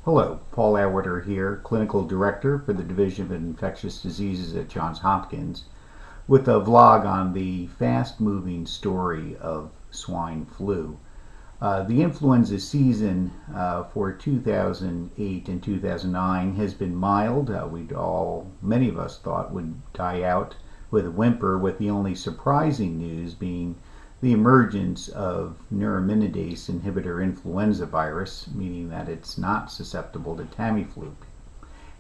Hello, Paul Auwaerter here, Clinical Director for the Division of Infectious Diseases at Johns Hopkins, with a vlog on the fast-moving story of swine flu. The influenza season for 2008 and 2009 has been mild. Many of us thought would die out with a whimper, with the only surprising news being the emergence of neuraminidase inhibitor influenza virus, meaning that it's not susceptible to Tamiflu.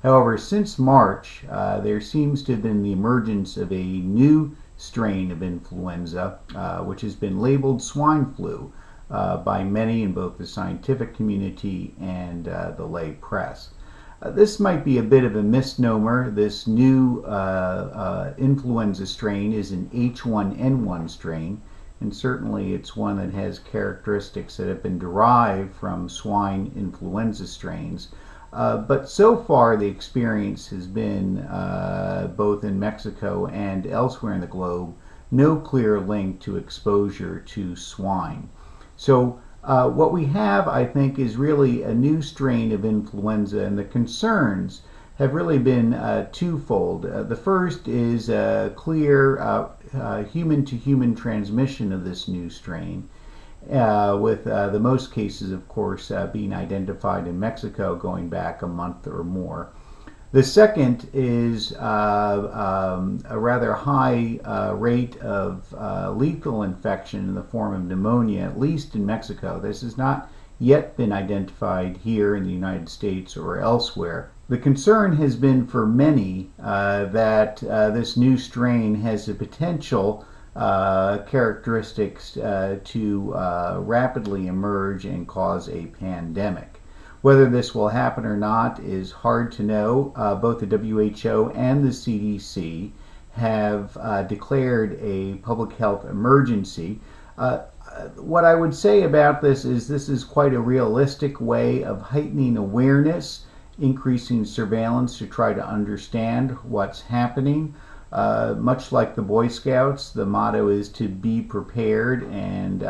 However, since March, there seems to have been the emergence of a new strain of influenza, which has been labeled swine flu by many in both the scientific community and the lay press. This might be a bit of a misnomer. This new influenza strain is an H1N1 strain, and certainly it's one that has characteristics that have been derived from swine influenza strains. But so far the experience has been, both in Mexico and elsewhere in the globe, no clear link to exposure to swine. So what we have, I think, is really a new strain of influenza, and the concerns have really been twofold. The first is clear human-to-human transmission of this new strain, with the most cases, of course, being identified in Mexico going back a month or more. The second is a rather high rate of lethal infection in the form of pneumonia, at least in Mexico. This has not yet been identified here in the United States or elsewhere. The concern has been for many that this new strain has the potential characteristics to rapidly emerge and cause a pandemic. Whether this will happen or not is hard to know. Both the WHO and the CDC have declared a public health emergency. What I would say about this is quite a realistic way of heightening awareness, increasing surveillance to try to understand what's happening. Much like the Boy Scouts, the motto is to be prepared and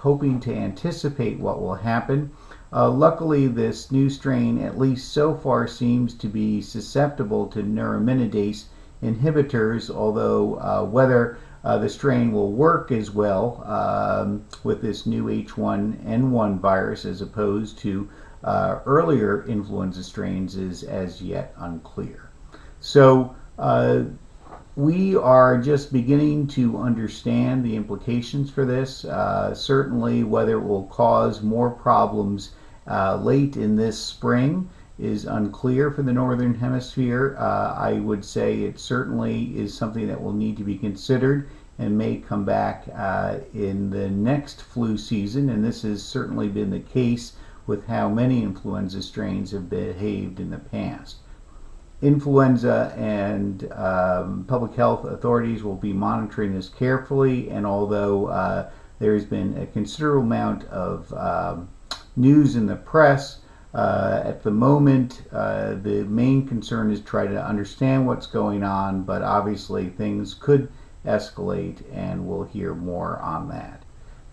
hoping to anticipate what will happen. Luckily, this new strain, at least so far, seems to be susceptible to neuraminidase inhibitors, although whether the strain will work as well with this new H1N1 virus as opposed to earlier influenza strains is as yet unclear. So we are just beginning to understand the implications for this. Certainly whether it will cause more problems late in this spring is unclear for the Northern Hemisphere. I would say it certainly is something that will need to be considered and may come back in the next flu season, and this has certainly been the case with how many influenza strains have behaved in the past. Influenza and public health authorities will be monitoring this carefully, and although there's been a considerable amount of news in the press, at the moment the main concern is try to understand what's going on, but obviously things could escalate, and we'll hear more on that.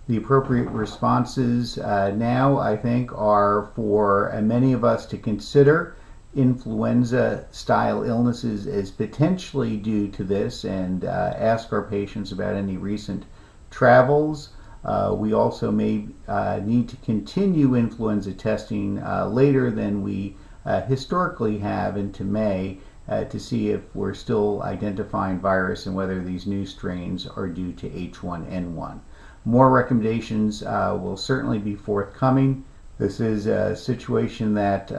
The appropriate responses now, I think, are for many of us to consider influenza-style illnesses as potentially due to this, and ask our patients about any recent travels. We also may need to continue influenza testing later than we historically have into May to see if we're still identifying virus and whether these new strains are due to H1N1. More recommendations will certainly be forthcoming. This is a situation that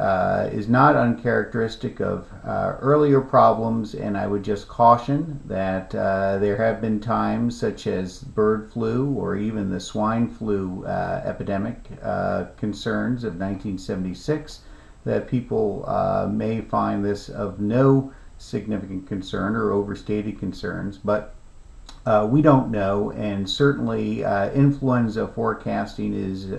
is not uncharacteristic of earlier problems, and I would just caution that there have been times, such as bird flu or even the swine flu epidemic concerns of 1976, that people may find this of no significant concern or overstated concerns, but we don't know, and certainly influenza forecasting is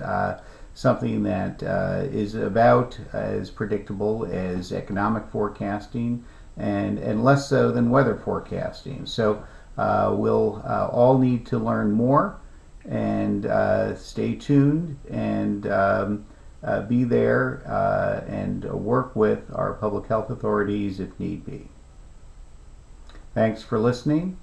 something that is about as predictable as economic forecasting, and less so than weather forecasting. So we'll all need to learn more and stay tuned, and be there and work with our public health authorities if need be. Thanks for listening.